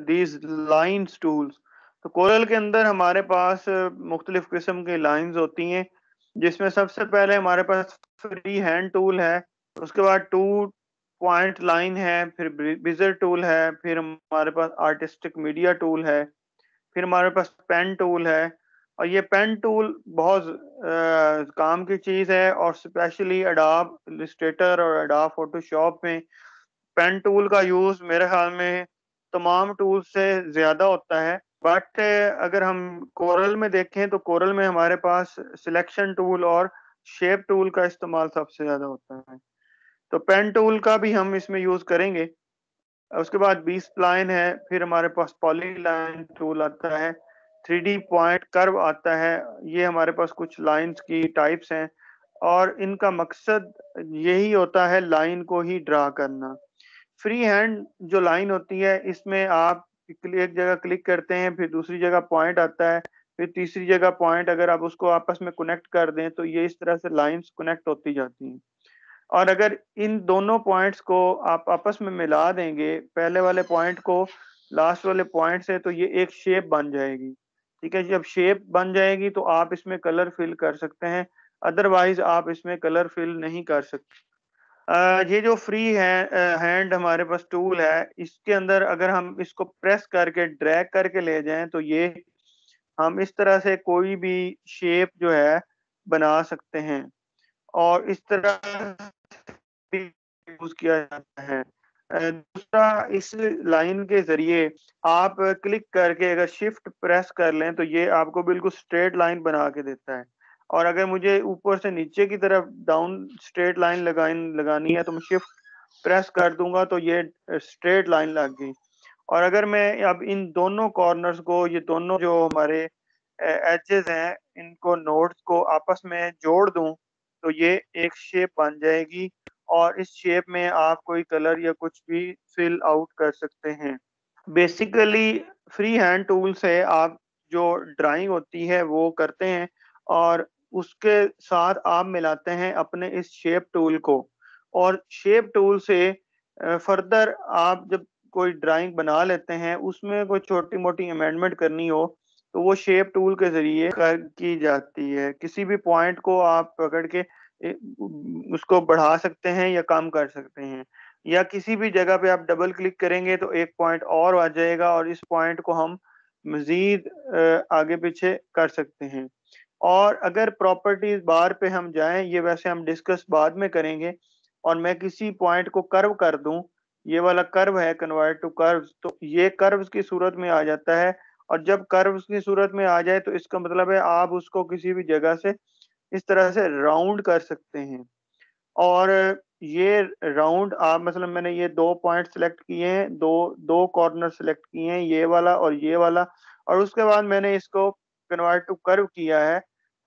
these lines tools। तो coral के अंदर हमारे पास मुख्तलिफ किस्म की लाइंस होती हैं, जिसमें सबसे पहले हमारे पास फ्री हैंड टूल है, उसके बाद 2 पॉइंट लाइन है, फिर बिजर टूल है, फिर हमारे पास आर्टिस्टिक मीडिया टूल है, फिर हमारे पास पेन टूल है। और ये पेन टूल बहुत काम की चीज़ है, और स्पेशली अडोब इलस्ट्रेटर और अडोब फोटोशॉप में पेन टूल का यूज़ मेरे ख्याल में तमाम टूल से ज़्यादा होता है। बट अगर हम कोरल में देखें तो कोरल में हमारे पास सिलेक्शन टूल और शेप टूल का इस्तेमाल सबसे ज़्यादा होता है। तो पेन टूल का भी हम इसमें यूज़ करेंगे। उसके बाद बी स्प्लाइन है, फिर हमारे पास पॉलीलाइन टूल आता है, 3D पॉइंट कर्व आता है। ये हमारे पास कुछ लाइंस की टाइप्स हैं, और इनका मकसद यही होता है लाइन को ही ड्रा करना। फ्री हैंड जो लाइन होती है, इसमें आप एक जगह क्लिक करते हैं, फिर दूसरी जगह पॉइंट आता है, फिर तीसरी जगह पॉइंट, अगर आप उसको आपस में कनेक्ट कर दें तो ये इस तरह से लाइंस कनेक्ट होती जाती हैं। और अगर इन दोनों पॉइंट्स को आप आपस में मिला देंगे, पहले वाले पॉइंट को लास्ट वाले पॉइंट से, तो ये एक शेप बन जाएगी। ठीक है, जब शेप बन जाएगी तो आप इसमें कलर फिल कर सकते हैं, अदरवाइज आप इसमें कलर फिल नहीं कर सकते। ये जो फ्री है हैंड हमारे पास टूल है, इसके अंदर अगर हम इसको प्रेस करके ड्रैग करके ले जाएं तो ये हम इस तरह से कोई भी शेप जो है बना सकते हैं, और इस तरह भी यूज किया जाता है। दूसरा, इस लाइन के जरिए आप क्लिक करके अगर शिफ्ट प्रेस कर लें तो ये आपको बिल्कुल स्ट्रेट लाइन बना के देता है। और अगर मुझे ऊपर से नीचे की तरफ डाउन स्ट्रेट लाइन लगानी है तो मैं शिफ्ट प्रेस कर दूंगा तो ये स्ट्रेट लाइन लग गई। और अगर मैं अब इन दोनों कॉर्नर्स को, ये दोनों जो हमारे एजेस हैं, इनको नोड्स को आपस में जोड़ दूं तो ये एक शेप बन जाएगी, और इस शेप में आप कोई कलर या कुछ भी फिल आउट कर सकते हैं। बेसिकली फ्री हैंड टूल से आप जो ड्राइंग होती है वो करते हैं, और उसके साथ आप मिलाते हैं अपने इस शेप टूल को। और शेप टूल से फर्दर आप जब कोई ड्राइंग बना लेते हैं, उसमें कोई छोटी मोटी अमेंडमेंट करनी हो तो वो शेप टूल के जरिए की जाती है। किसी भी पॉइंट को आप पकड़ के ए, उसको बढ़ा सकते हैं या कम कर सकते हैं, या किसी भी जगह पे आप डबल क्लिक करेंगे तो एक पॉइंट और आ जाएगा, और इस पॉइंट को हम मजीद आगे पीछे कर सकते हैं। और अगर प्रॉपर्टीज बार पे हम जाएं, ये वैसे हम डिस्कस बाद में करेंगे, और मैं किसी पॉइंट को कर्व कर दूं, ये वाला कर्व है कन्वर्ट टू कर्व्स, तो ये कर्व्स की सूरत में आ जाता है। और जब कर्व्स की सूरत में आ जाए तो इसका मतलब है आप उसको किसी भी जगह से इस तरह से राउंड कर सकते हैं। और ये राउंड आप मतलब मैंने ये 2 पॉइंट सिलेक्ट किए हैं, दो दो कॉर्नर सिलेक्ट किए हैं, ये वाला और ये वाला, और उसके बाद मैंने इसको कन्वर्ट टू कर्व किया है।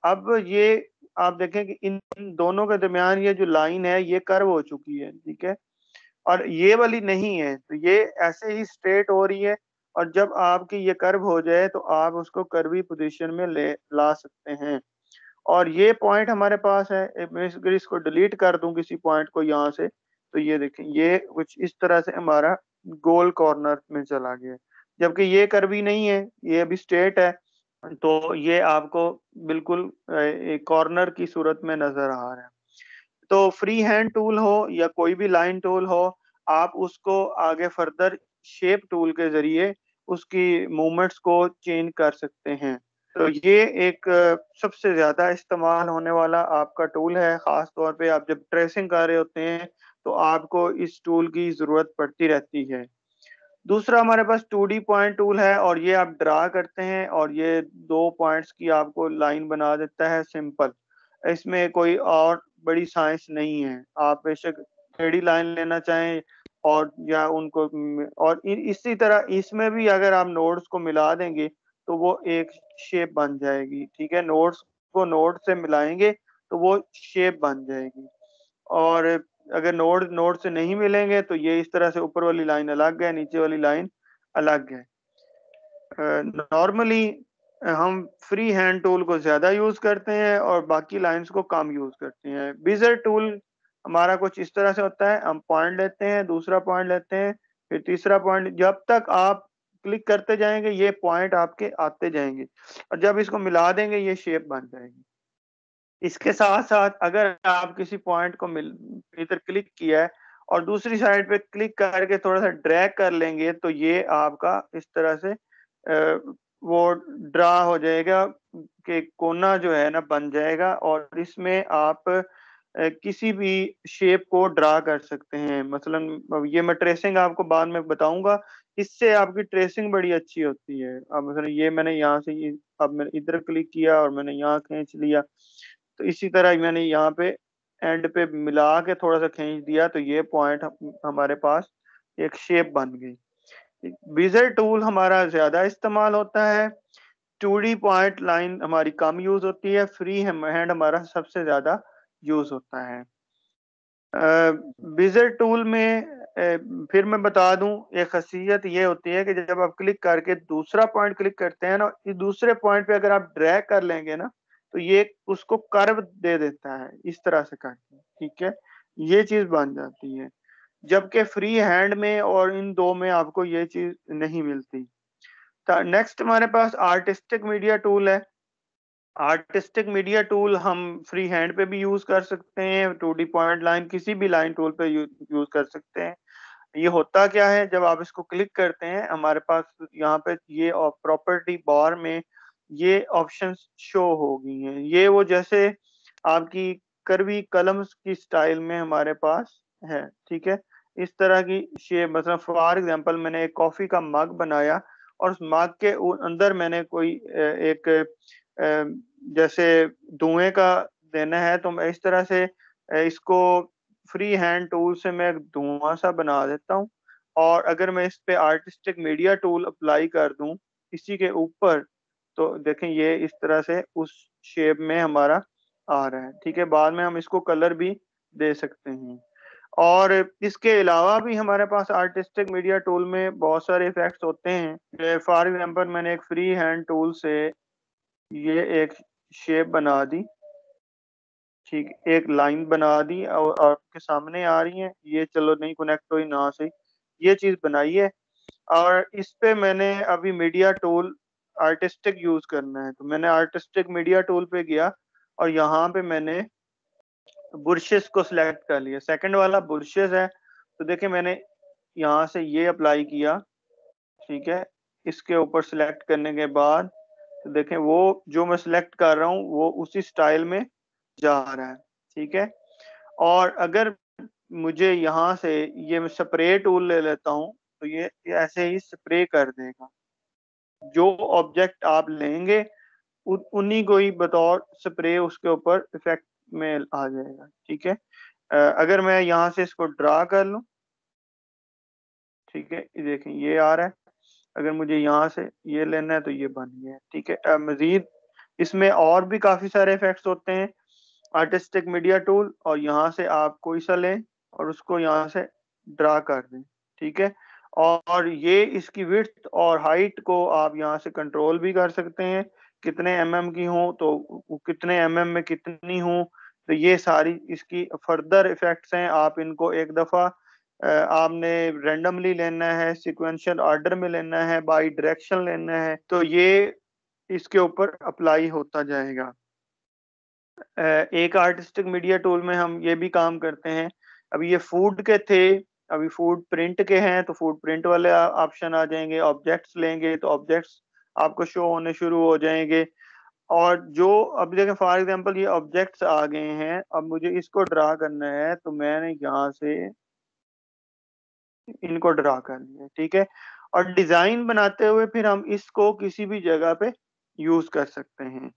अब ये आप देखें कि इन दोनों के दरमियान ये जो लाइन है ये कर्व हो चुकी है। ठीक है, और ये वाली नहीं है, तो ये ऐसे ही स्ट्रेट हो रही है। और जब आपकी ये कर्व हो जाए तो आप उसको कर्वी पोजीशन में ले ला सकते हैं। और ये पॉइंट हमारे पास है, मैं अगर इसको डिलीट कर दूं किसी पॉइंट को यहाँ से, तो ये देखें ये कुछ इस तरह से हमारा गोल कॉर्नर में चला गया है। जबकि ये कर्वी नहीं है, ये अभी स्ट्रेट है, तो ये आपको बिल्कुल एक कॉर्नर की सूरत में नजर आ रहा है। तो फ्री हैंड टूल हो या कोई भी लाइन टूल हो, आप उसको आगे फर्दर शेप टूल के जरिए उसकी मूवमेंट्स को चेंज कर सकते हैं। तो ये एक सबसे ज्यादा इस्तेमाल होने वाला आपका टूल है। खास तौर पे आप जब ट्रेसिंग कर रहे होते हैं तो आपको इस टूल की जरूरत पड़ती रहती है। दूसरा हमारे पास 2D पॉइंट टूल है, और ये आप ड्रा करते हैं और ये 2 पॉइंट्स की आपको लाइन बना देता है सिंपल। इसमें कोई और बड़ी साइंस नहीं है। आप बेशक टेढ़ी लाइन लेना चाहें, और या उनको और इसी तरह इसमें भी अगर आप नोड्स को मिला देंगे तो वो एक शेप बन जाएगी। ठीक है, नोड्स को नोड से मिलाएंगे तो वो शेप बन जाएगी। और अगर नोड नोड से नहीं मिलेंगे तो ये इस तरह से ऊपर वाली लाइन अलग है, नीचे वाली लाइन अलग है। नॉर्मली हम फ्री हैंड टूल को ज्यादा यूज करते हैं और बाकी लाइंस को कम यूज करते हैं। बीजर टूल हमारा कुछ इस तरह से होता है, हम पॉइंट लेते हैं, दूसरा पॉइंट लेते हैं, फिर तीसरा पॉइंट, जब तक आप क्लिक करते जाएंगे ये पॉइंट आपके आते जाएंगे, और जब इसको मिला देंगे ये शेप बन जाएगी। इसके साथ साथ अगर आप किसी पॉइंट को मिल इधर क्लिक किया है और दूसरी साइड पे क्लिक करके थोड़ा सा ड्रैग कर लेंगे तो ये आपका इस तरह से वो ड्रा हो जाएगा कि कोना जो है ना बन जाएगा, और इसमें आप किसी भी शेप को ड्रा कर सकते हैं। मसलन ये मैं ट्रेसिंग आपको बाद में बताऊंगा, इससे आपकी ट्रेसिंग बड़ी अच्छी होती है। अब मसलन ये मैंने यहाँ से अब मैंने इधर क्लिक किया और मैंने यहाँ खींच लिया, तो इसी तरह मैंने यहाँ पे एंड पे मिला के थोड़ा सा खींच दिया तो ये पॉइंट हमारे पास एक शेप बन गई। बीजर टूल हमारा ज्यादा इस्तेमाल होता है, 2D पॉइंट लाइन हमारी कम यूज होती है, फ्री हैंड हमारा सबसे ज्यादा यूज होता है। बीजर टूल में फिर मैं बता दूं, एक खासियत ये होती है कि जब आप क्लिक करके दूसरा पॉइंट क्लिक करते हैं ना, इस दूसरे पॉइंट पे अगर आप ड्रैग कर लेंगे ना तो ये उसको कर्व दे देता है इस तरह से करके, ठीक है, ये चीज बन जाती है। जबकि फ्री हैंड में और इन दो में आपको ये चीज नहीं मिलती। नेक्स्ट हमारे पास आर्टिस्टिक मीडिया टूल है। आर्टिस्टिक मीडिया टूल हम फ्री हैंड पे भी यूज कर सकते हैं, 2D पॉइंट लाइन किसी भी लाइन टूल पे यूज कर सकते हैं। ये होता क्या है, जब आप इसको क्लिक करते हैं हमारे पास यहाँ पे ये प्रॉपर्टी बार में ये ऑप्शंस शो हो गई हैं। ये वो जैसे आपकी करवी कलम्स की स्टाइल में हमारे पास है, ठीक है, इस तरह की शेप। मतलब फॉर एग्जांपल मैंने एक कॉफी का मग बनाया और उस मग के अंदर मैंने कोई एक जैसे धुएं का देना है, तो मैं इस तरह से इसको फ्री हैंड टूल से मैं धुआं सा बना देता हूँ, और अगर मैं इस पे आर्टिस्टिक मीडिया टूल अप्लाई कर दूं इसी के ऊपर, तो देखें ये इस तरह से उस शेप में हमारा आ रहा है, ठीक है। बाद में हम इसको कलर भी दे सकते हैं। और इसके अलावा भी हमारे पास आर्टिस्टिक मीडिया टूल में बहुत सारे इफेक्ट्स होते हैं। फॉर एग्जांपल मैंने एक फ्री हैंड टूल से ये एक शेप बना दी, ठीक, एक लाइन बना दी और आपके सामने आ रही है ये, चलो नहीं कनेक्ट हुई ना सही, ये चीज बनाई है। और इस पे मैंने अभी मीडिया टूल आर्टिस्टिक यूज करना है, तो मैंने आर्टिस्टिक मीडिया टूल पे गया और यहाँ पे मैंने बुरशेस को सिलेक्ट कर लिया, सेकंड वाला बुरशेस है। तो देखिए मैंने यहाँ से ये अप्लाई किया, ठीक है, इसके ऊपर सिलेक्ट करने के बाद तो देखें वो जो मैं सिलेक्ट कर रहा हूँ वो उसी स्टाइल में जा रहा है, ठीक है। और अगर मुझे यहाँ से ये मैं स्प्रे टूल ले लेता हूँ तो ये ऐसे ही स्प्रे कर देगा। जो ऑब्जेक्ट आप लेंगे उन्हीं को ही बतौर स्प्रे उसके ऊपर इफेक्ट में आ जाएगा, ठीक है। अगर मैं यहाँ से इसको ड्रा कर लूँ, ठीक है, ये देखें ये आ रहा है। अगर मुझे यहाँ से ये लेना है तो ये बन गया है, ठीक है। मजीद इसमें और भी काफी सारे इफेक्ट्स होते हैं आर्टिस्टिक मीडिया टूल, और यहाँ से आप कोई सा लें और उसको यहाँ से ड्रा कर दें, ठीक है। और ये इसकी विड्थ और हाइट को आप यहाँ से कंट्रोल भी कर सकते हैं, कितने की हो तो कितने में कितनी हो। तो ये सारी इसकी फर्दर इफेक्ट्स हैं। आप इनको एक दफा आपने रेंडमली लेना है, सिक्वेंशियल ऑर्डर में लेना है, बाई डायरेक्शन लेना है, तो ये इसके ऊपर अप्लाई होता जाएगा। एक आर्टिस्टिक मीडिया टूल में हम ये भी काम करते हैं। अभी ये फूड के थे, अभी फूड प्रिंट के हैं तो फूड प्रिंट वाले ऑप्शन आ जाएंगे। ऑब्जेक्ट्स लेंगे तो ऑब्जेक्ट्स आपको शो होने शुरू हो जाएंगे। और जो अब देखें फॉर एग्जांपल ये ऑब्जेक्ट्स आ गए हैं, अब मुझे इसको ड्रा करना है तो मैंने यहाँ से इनको ड्रा कर लिया, ठीक है। और डिजाइन बनाते हुए फिर हम इसको किसी भी जगह पे यूज कर सकते हैं।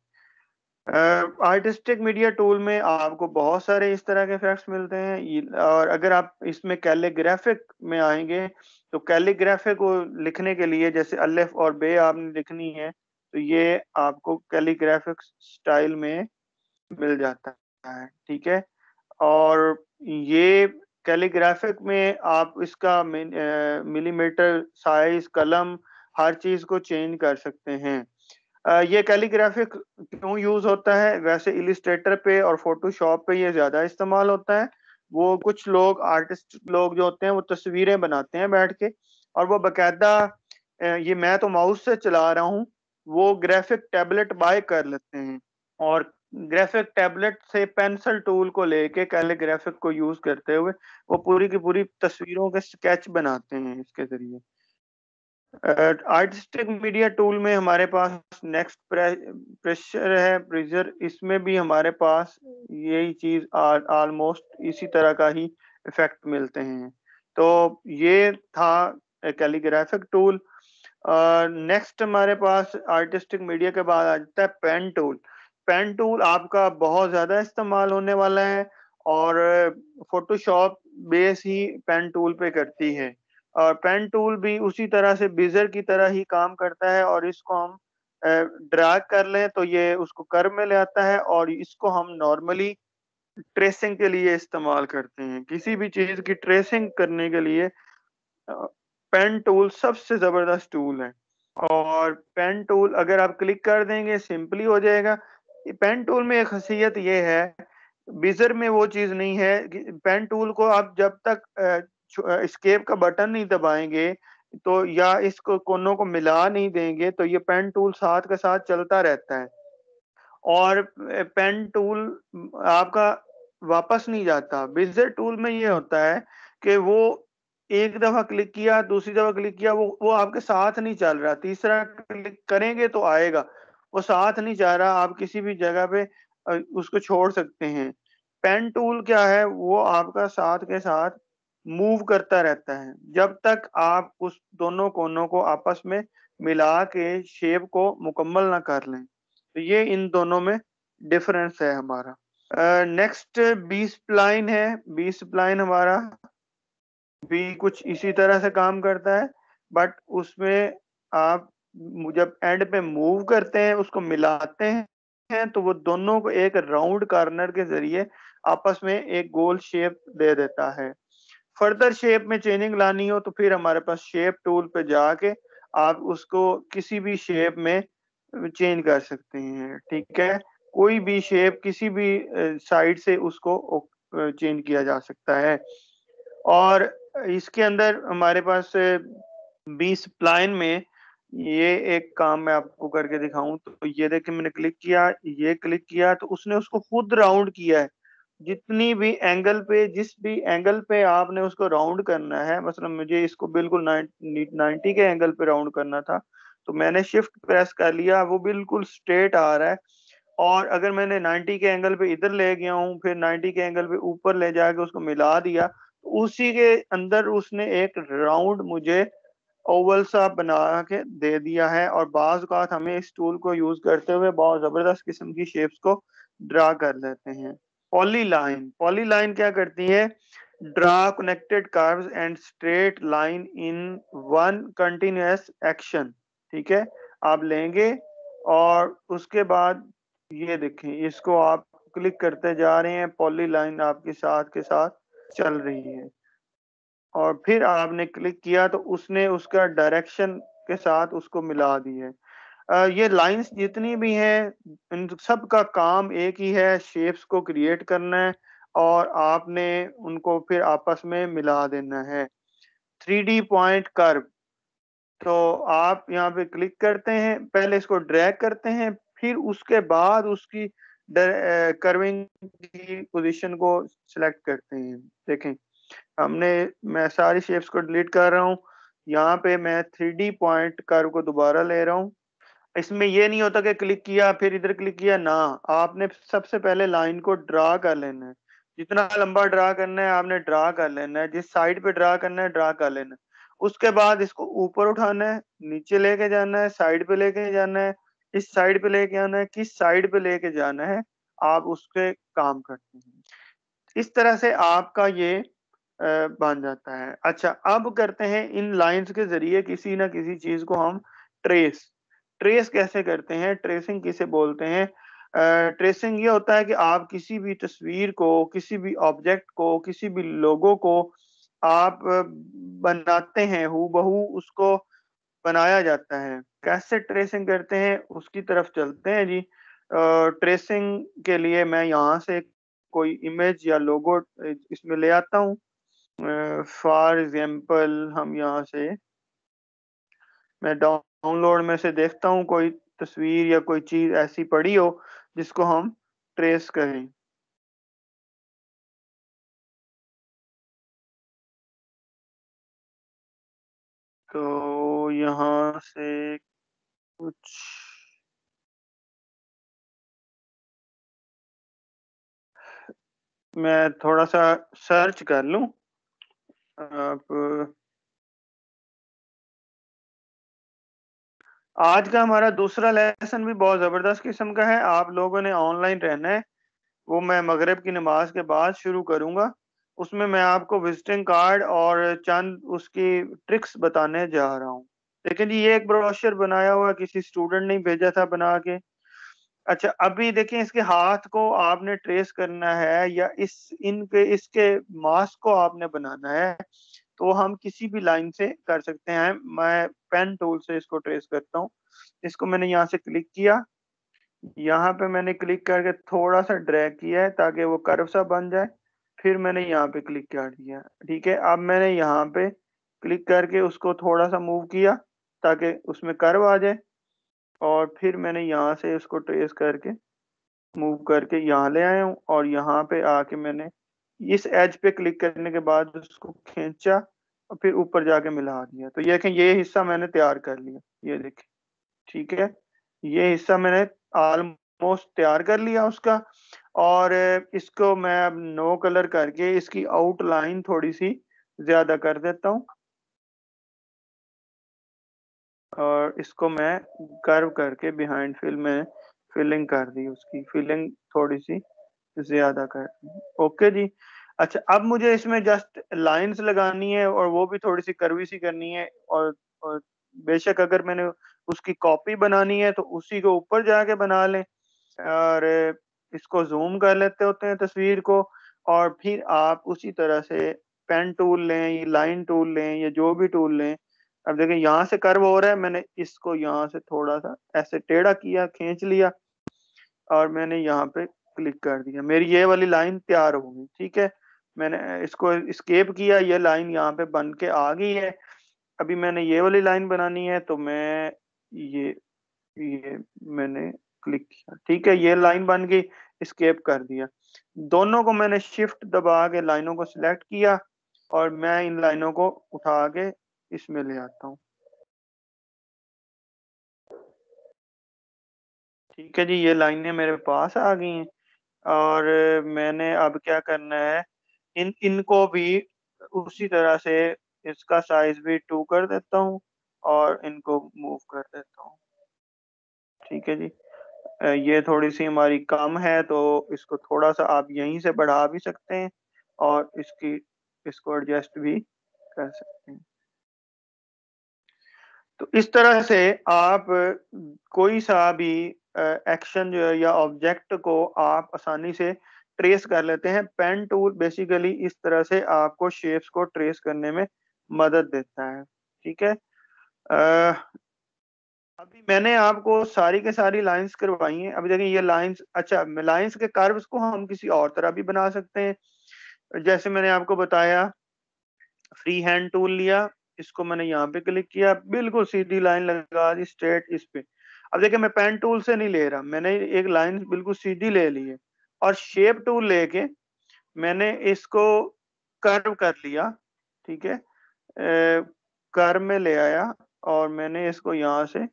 आर्टिस्टिक मीडिया टूल में आपको बहुत सारे इस तरह के इफेक्ट्स मिलते हैं। और अगर आप इसमें कैलीग्राफिक में आएंगे तो कैलीग्राफिक को लिखने के लिए जैसे अलिफ और बे आपने लिखनी है तो ये आपको कैलीग्राफिक स्टाइल में मिल जाता है, ठीक है। और ये कैलीग्राफिक में आप इसका मिलीमीटर साइज कलम हर चीज को चेंज कर सकते हैं। ये कैलीग्राफिक क्यों यूज होता है, वैसे इलिस्ट्रेटर पे और फोटोशॉप पे ये ज्यादा इस्तेमाल होता है। वो कुछ लोग आर्टिस्ट लोग जो होते हैं वो तस्वीरें बनाते हैं बैठ के, और वो बकायदा ये मैं तो माउस से चला रहा हूँ, वो ग्राफिक टैबलेट बाय कर लेते हैं और ग्राफिक टैबलेट से पेंसिल टूल को लेके कैलीग्राफिक को यूज करते हुए वो पूरी की पूरी तस्वीरों के स्केच बनाते हैं इसके जरिए। आर्टिस्टिक मीडिया टूल में हमारे पास नेक्स्ट प्रेशर है, प्रेशर, इसमें भी हमारे पास यही चीज ऑलमोस्ट इसी तरह का ही इफेक्ट मिलते हैं। तो ये था कैलीग्राफिक टूल। नेक्स्ट हमारे पास आर्टिस्टिक मीडिया के बाद आ जाता है पेन टूल। पेन टूल आपका बहुत ज्यादा इस्तेमाल होने वाला है और फोटोशॉप बेस ही पेन टूल पे करती है। और पेन टूल भी उसी तरह से बीजर की तरह ही काम करता है और इसको हम ड्रैग कर लें तो ये उसको कर्व में ले आता है और इसको हम नॉर्मली ट्रेसिंग के लिए इस्तेमाल करते हैं। किसी भी चीज की ट्रेसिंग करने के लिए पेन टूल सबसे जबरदस्त टूल है। और पेन टूल अगर आप क्लिक कर देंगे सिंपली हो जाएगा। पेन टूल में एक खासियत ये है, बीजर में वो चीज नहीं है कि पेन टूल को आप जब तक एस्केप का बटन नहीं दबाएंगे तो या इसको कोनों को मिला नहीं देंगे तो ये पेन टूल साथ के साथ चलता रहता है और पेन टूल आपका वापस नहीं जाता। बीजर टूल में ये होता है कि वो एक दफा क्लिक किया, दूसरी दफा क्लिक किया, वो आपके साथ नहीं चल रहा, तीसरा क्लिक करेंगे तो आएगा, वो साथ नहीं जा रहा, आप किसी भी जगह पे उसको छोड़ सकते हैं। पेन टूल क्या है, वो आपका साथ के साथ मूव करता रहता है जब तक आप उस दोनों कोनों को आपस में मिला के शेप को मुकम्मल ना कर लें। तो ये इन दोनों में डिफरेंस है हमारा। नेक्स्ट बी स्प्लाइन है। बी स्प्लाइन हमारा भी कुछ इसी तरह से काम करता है बट उसमें आप जब एंड पे मूव करते हैं उसको मिलाते हैं तो वो दोनों को एक राउंड कार्नर के जरिए आपस में एक गोल शेप दे देता है। फर्दर शेप में चेंजिंग लानी हो तो फिर हमारे पास शेप टूल पे जाके आप उसको किसी भी शेप में चेंज कर सकते हैं। ठीक है, कोई भी शेप किसी भी साइड से उसको चेंज किया जा सकता है। और इसके अंदर हमारे पास बी स्प्लाइन में ये एक काम मैं आपको करके दिखाऊं तो ये देखिए, मैंने क्लिक किया, ये क्लिक किया तो उसने उसको खुद राउंड किया है। जितनी भी एंगल पे, जिस भी एंगल पे आपने उसको राउंड करना है, मतलब मुझे इसको बिल्कुल 90 के एंगल पे राउंड करना था तो मैंने शिफ्ट प्रेस कर लिया, वो बिल्कुल स्ट्रेट आ रहा है। और अगर मैंने 90 के एंगल पे इधर ले गया हूँ, फिर 90 के एंगल पे ऊपर ले जाके उसको मिला दिया, तो उसी के अंदर उसने एक राउंड मुझे ओवल सा बना के दे दिया है। और बाज औक़ात हमें इस टूल को यूज करते हुए बहुत जबरदस्त किस्म की शेप्स को ड्रा कर लेते हैं। पॉलीलाइन, पॉलीलाइन क्या करती है? Draw connected curves and straight line in one continuous action. ठीक है, आप लेंगे और उसके बाद ये देखें, इसको आप क्लिक करते जा रहे हैं, पॉलीलाइन आपके साथ के साथ चल रही है और फिर आपने क्लिक किया तो उसने उसका डायरेक्शन के साथ उसको मिला दी है। ये लाइंस जितनी भी हैं इन सब का काम एक ही है, शेप्स को क्रिएट करना है और आपने उनको फिर आपस में मिला देना है। 3D पॉइंट कर्व, तो आप यहाँ पे क्लिक करते हैं, पहले इसको ड्रैग करते हैं, फिर उसके बाद उसकी कर्विंग की पोजीशन को सिलेक्ट करते हैं। देखें, मैं सारी शेप्स को डिलीट कर रहा हूँ, यहाँ पे मैं 3D पॉइंट कर्व को दोबारा ले रहा हूँ। इसमें ये नहीं होता कि क्लिक किया फिर इधर क्लिक किया ना, आपने सबसे पहले लाइन को ड्रा कर लेना है। जितना लंबा ड्रा करना है आपने ड्रा कर लेना है, जिस साइड पे ड्रा करना है ड्रा कर लेना है। उसके बाद इसको ऊपर उठाना है, नीचे लेके जाना है, साइड पे लेके जाना है, इस साइड पे लेके आना है, किस साइड पे लेके जाना है, आप उसके काम करते हैं। इस तरह से आपका ये बन जाता है। अच्छा, अब करते हैं इन लाइंस के जरिए किसी ना किसी चीज को हम ट्रेस। ट्रेस कैसे करते हैं, ट्रेसिंग किसे बोलते हैं? ट्रेसिंग ये होता है कि आप किसी भी तस्वीर को, किसी भी ऑब्जेक्ट को, किसी भी लोगो को आप बनाते हैं, हूबहू उसको बनाया जाता है। कैसे ट्रेसिंग करते हैं उसकी तरफ चलते हैं जी। ट्रेसिंग के लिए मैं यहाँ से कोई इमेज या लोगो इसमें ले आता हूँ। फॉर एग्जाम्पल हम यहाँ से मैं डाउनलोड में से देखता हूँ कोई तस्वीर या कोई चीज ऐसी पड़ी हो जिसको हम ट्रेस करें। तो यहाँ से कुछ मैं थोड़ा सा सर्च कर लूं। आप आज का हमारा दूसरा लेसन भी बहुत जबरदस्त किस्म का है। आप लोगों ने ऑनलाइन रहना है, वो मैं मगरिब की नमाज के बाद शुरू करूंगा। उसमें मैं आपको विजिटिंग कार्ड और चंद उसकी ट्रिक्स बताने जा रहा हूँ। लेकिन जी ये एक ब्रोशर बनाया हुआ किसी स्टूडेंट ने भेजा था बना के। अच्छा अभी देखिए इसके हाथ को आपने ट्रेस करना है या इनके इसके मास्क को आपने बनाना है, तो हम किसी भी लाइन से कर सकते हैं। मैं पेन टूल से इसको ट्रेस करता हूँ। इसको मैंने यहाँ से क्लिक किया, यहाँ पे मैंने क्लिक करके थोड़ा सा ड्रैग किया है ताकि वो कर्व सा बन जाए। फिर मैंने यहाँ पे क्लिक कर दिया, ठीक है। अब मैंने यहाँ पे क्लिक करके उसको थोड़ा सा मूव किया ताकि उसमें कर्व आ जाए, और फिर मैंने यहाँ से उसको ट्रेस करके मूव करके यहाँ ले आया हूँ, और यहाँ पे आके मैंने इस एज पे क्लिक करने के बाद उसको खींचा और फिर ऊपर जाके मिला दिया। तो ये देखें ये हिस्सा मैंने तैयार कर लिया, ये देखें, ठीक है। ये हिस्सा मैंने ऑलमोस्ट तैयार कर लिया उसका। और इसको मैं अब नो कलर करके इसकी आउटलाइन थोड़ी सी ज्यादा कर देता हूँ, और इसको मैं कर्व करके बिहाइंड फिल में फिलिंग कर दी, उसकी फिलिंग थोड़ी सी ज्यादा कर दी। ओके जी। अच्छा अब मुझे इसमें जस्ट लाइंस लगानी है और वो भी थोड़ी सी कर्वी सी करनी है। और बेशक अगर मैंने उसकी कॉपी बनानी है तो उसी को ऊपर जाके बना लें, और इसको जूम कर लेते होते हैं तस्वीर को। और फिर आप उसी तरह से पेन टूल लें या लाइन टूल लें या जो भी टूल लें। अब देखें यहाँ से कर्व हो रहा है, मैंने इसको यहाँ से थोड़ा सा ऐसे टेढ़ा किया, खींच लिया, और मैंने यहाँ पे क्लिक कर दिया, मेरी ये वाली लाइन तैयार हो गई, ठीक है। मैंने इसको स्केप किया, ये लाइन यहाँ पे बन के आ गई है। अभी मैंने ये वाली लाइन बनानी है, तो मैं ये ये मैंने क्लिक किया, ठीक है, ये लाइन बन गई। स्केप कर दिया, दोनों को मैंने शिफ्ट दबा के लाइनों को सिलेक्ट किया, और मैं इन लाइनों को उठा के इसमें ले आता हूँ। ठीक है जी, ये लाइनें मेरे पास आ गई हैं। और मैंने अब क्या करना है, इनको भी उसी तरह से इसका साइज भी 2 कर देता हूँ और इनको मूव कर देता हूँ। ठीक है जी। ये थोड़ी सी हमारी कम है, तो इसको थोड़ा सा आप यहीं से बढ़ा भी सकते हैं, और इसको एडजस्ट भी कर सकते हैं। तो इस तरह से आप कोई सा भी एक्शन जो है या ऑब्जेक्ट को आप आसानी से ट्रेस कर लेते हैं। पेन टूल बेसिकली इस तरह से आपको शेप्स को ट्रेस करने में मदद देता है, ठीक है। अ, अभी मैंने आपको सारी के सारी लाइंस करवाई हैं। अभी देखिए ये लाइंस, अच्छा लाइंस के कर्व्स को हम किसी और तरह भी बना सकते हैं। जैसे मैंने आपको बताया, फ्री हैंड टूल लिया, इसको मैंने यहाँ पे क्लिक किया, बिल्कुल सीधी लाइन लगा दी स्ट्रेट इस पे। अब देखिए मैं पेन टूल से नहीं ले रहा, मैंने एक लाइन बिल्कुल सीधी ले ली है, और शेप टूल लेके मैंने इसको कर्व कर लिया, ठीक है। कर्व में ले आया, और मैंने इसको यहाँ से,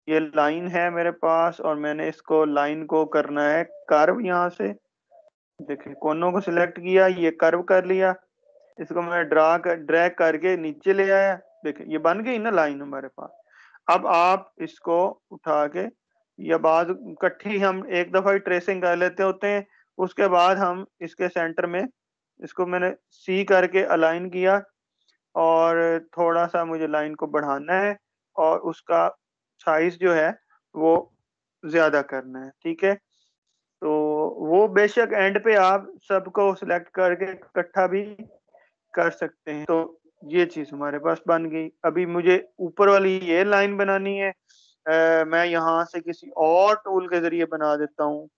ये लाइन है मेरे पास, और मैंने इसको लाइन को करना है कर्व। यहाँ से देखिए कोनों को सिलेक्ट किया, ये कर्व कर लिया, इसको मैं ड्रैग करके नीचे ले आया। देखिए ये बन गई ना लाइन हमारे पास। अब आप इसको उठा के, या बाद इकट्ठी हम एक दफा ही ट्रेसिंग कर लेते होते हैं, उसके बाद हम इसके सेंटर में इसको मैंने सी करके अलाइन किया, और थोड़ा सा मुझे लाइन को बढ़ाना है, और उसका साइज जो है वो ज्यादा करना है, ठीक है। तो वो बेशक एंड पे आप सबको सिलेक्ट करके इकट्ठा भी कर सकते हैं। तो ये चीज हमारे पास बन गई। अभी मुझे ऊपर वाली ये लाइन बनानी है। मैं यहाँ से किसी और टूल के जरिए बना देता हूँ।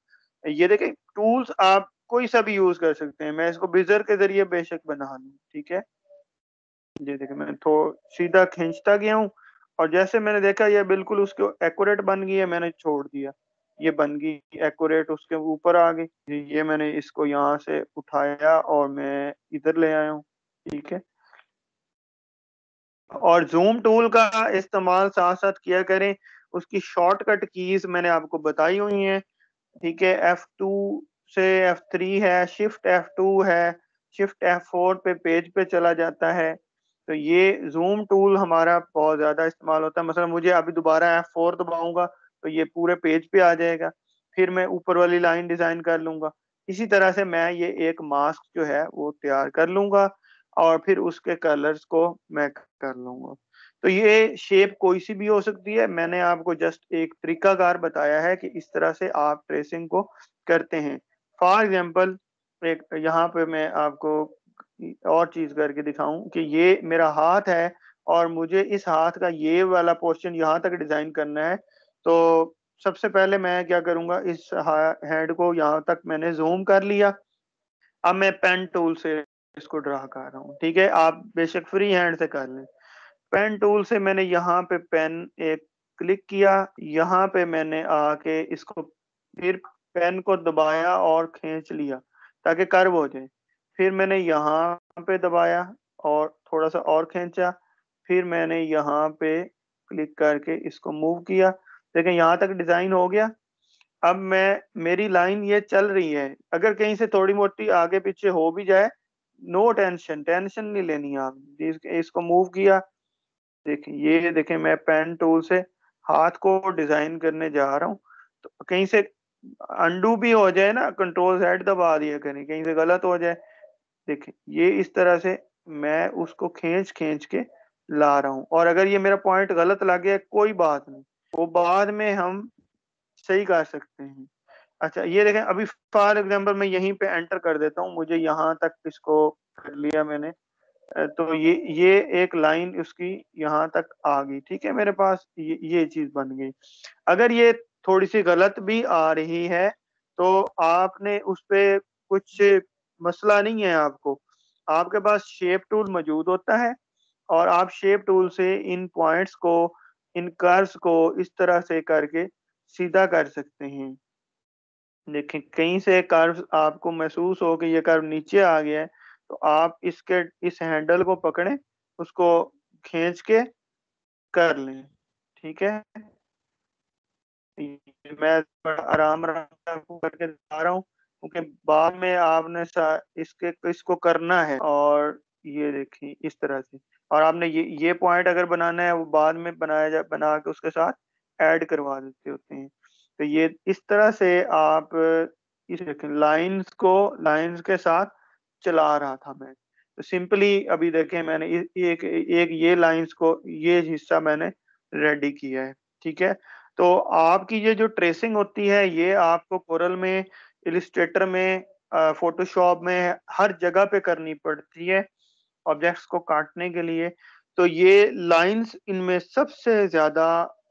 ये देखें, टूल्स आप कोई सा भी यूज कर सकते हैं। मैं इसको बिजर के जरिए बेशक बना लूँ, ठीक है। ये देखिए मैं तो सीधा खींचता गया हूँ, और जैसे मैंने देखा ये बिल्कुल उसके एक्यूरेट बन गई है, मैंने छोड़ दिया, ये बन गई एक्यूरेट, उसके ऊपर आ गई जी। ये मैंने इसको यहाँ से उठाया और मैं इधर ले आया हूँ, ठीक है। और जूम टूल का इस्तेमाल साथ साथ किया करें, उसकी शॉर्टकट कीज मैंने आपको बताई हुई हैं, ठीक है। F2 से F3 है, शिफ्ट F2 है, शिफ्ट F4 पे पेज पे चला जाता है। तो ये जूम टूल हमारा बहुत ज्यादा इस्तेमाल होता है। मतलब मुझे अभी दोबारा F4 दबाऊंगा तो ये पूरे पेज पे आ जाएगा, फिर मैं ऊपर वाली लाइन डिजाइन कर लूंगा। इसी तरह से मैं ये एक मास्क जो है वो तैयार कर लूंगा, और फिर उसके कलर्स को मैं कर लूंगा। तो ये शेप कोई सी भी हो सकती है, मैंने आपको जस्ट एक तरीकाकार बताया है कि इस तरह से आप ट्रेसिंग को करते हैं। फॉर एग्जांपल एक यहाँ पे मैं आपको और चीज करके दिखाऊं कि ये मेरा हाथ है, और मुझे इस हाथ का ये वाला पोर्शन यहाँ तक डिजाइन करना है। तो सबसे पहले मैं क्या करूंगा, इस हैंड को यहाँ तक मैंने जूम कर लिया। अब मैं पेन टूल से इसको ड्रा कर रहा हूँ, ठीक है। आप बेशक फ्री हैंड से कर लें। पेन टूल से मैंने यहाँ पे पेन एक क्लिक किया, यहाँ पे मैंने आके इसको फिर पेन को दबाया और खींच लिया ताकि कर्व हो जाए। फिर मैंने यहाँ पे दबाया और थोड़ा सा और खींचा, फिर मैंने यहाँ पे क्लिक करके इसको मूव किया। देखें यहाँ तक डिजाइन हो गया। अब मैं मेरी लाइन ये चल रही है, अगर कहीं से थोड़ी मोटी आगे पीछे हो भी जाए, नो टेंशन, टेंशन नहीं लेनी आप। इसको मूव किया, देखिए ये देखें मैं पेन टूल से हाथ को डिजाइन करने जा रहा हूँ। तो कहीं से अंडू भी हो जाए ना, कंट्रोल Z दबा दिया करें, कहीं से गलत हो जाए। देखिए ये इस तरह से मैं उसको खींच खींच के ला रहा हूँ, और अगर ये मेरा पॉइंट गलत लग गया कोई बात नहीं, वो बाद में हम सही कर सकते हैं। अच्छा ये देखें, अभी फॉर एग्जांपल मैं यहीं पे एंटर कर देता हूँ, मुझे यहाँ तक इसको कर लिया मैंने। तो ये एक लाइन उसकी यहाँ तक आ गई, ठीक है। मेरे पास ये चीज बन गई। अगर ये थोड़ी सी गलत भी आ रही है तो आपने उस पे कुछ मसला नहीं है, आपको आपके पास शेप टूल मौजूद होता है, और आप शेप टूल से इन पॉइंट्स को, इन कर्व्स को इस तरह से करके सीधा कर सकते हैं। देखें कहीं से कर्व आपको महसूस हो कि ये कर्व नीचे आ गया है, तो आप इसके इस हैंडल को पकड़ें, उसको खींच के कर लें, ठीक है। मैं बड़ा आराम आराम को करके दिखा रहा हूँ, क्योंकि बाद में आपने इसके इसको करना है। और ये देखिए इस तरह से, और आपने ये पॉइंट अगर बनाना है वो बाद में बना के उसके साथ ऐड करवा देते होते हैं। तो ये इस तरह से आप इस लाइंस को लाइंस के साथ चला रहा था मैं। तो सिंपली अभी देखें मैंने एक एक ये लाइंस को, ये हिस्सा मैंने रेडी किया है, ठीक है। तो आपकी ये जो ट्रेसिंग होती है ये आपको कोरल में, इलिस्ट्रेटर में, फोटोशॉप में, हर जगह पे करनी पड़ती है ऑब्जेक्ट्स को काटने के लिए। तो ये लाइंस इनमें सबसे ज्यादा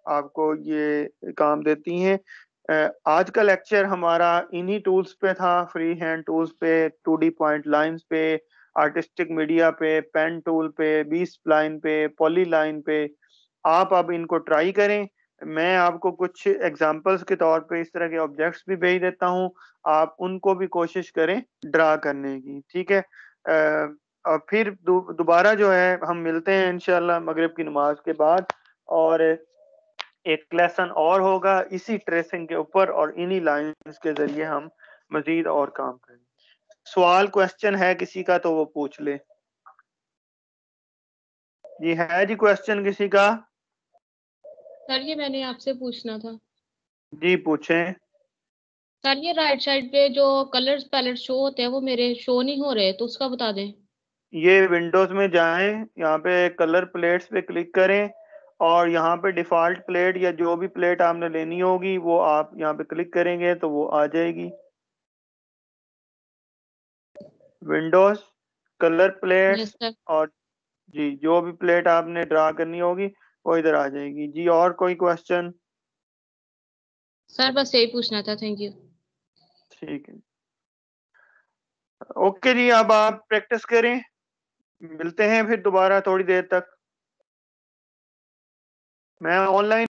आपको ये काम देती हैं। आज का लेक्चर हमारा इन्हीं टूल्स पे था, फ्री हैंड टूल्स पे, 2D पॉइंट लाइंस पे, आर्टिस्टिक मीडिया पे, पेन टूल पे, बी स्प्लाइन पे, पॉली लाइन पे। आप अब इनको ट्राई करें। मैं आपको कुछ एग्जांपल्स के तौर पे इस तरह के ऑब्जेक्ट्स भी भेज देता हूँ, आप उनको भी कोशिश करें ड्रा करने की, ठीक है। और फिर दोबारा जो है हम मिलते हैं इंशाल्लाह मगरिब की नमाज के बाद, और एक लेसन और होगा इसी ट्रेसिंग के ऊपर, और इन्हीं लाइंस के जरिए हम मजीद और काम करेंगे। सवाल क्वेश्चन है किसी का तो वो पूछ ले। जी है जी क्वेश्चन किसी का? सर ये मैंने आपसे पूछना था। जी पूछें। सर ये राइट साइड पे जो कलर्स पैलेट शो होते हैं वो मेरे शो नहीं हो रहे, तो उसका बता दें। ये विंडोज में जाएं, यहाँ पे कलर प्लेट्स पे क्लिक करें, और यहाँ पे डिफॉल्ट प्लेट या जो भी प्लेट आपने लेनी होगी वो आप यहाँ पे क्लिक करेंगे तो वो आ जाएगी। Windows, colour yes plates, sir. और जी जो भी प्लेट आपने ड्रा करनी होगी वो इधर आ जाएगी जी। और कोई क्वेश्चन? सर बस यही पूछना था, थैंक यू। ठीक है, ओके जी। अब आप प्रैक्टिस करें। मिलते हैं फिर दोबारा थोड़ी देर तक। मैं ऑनलाइन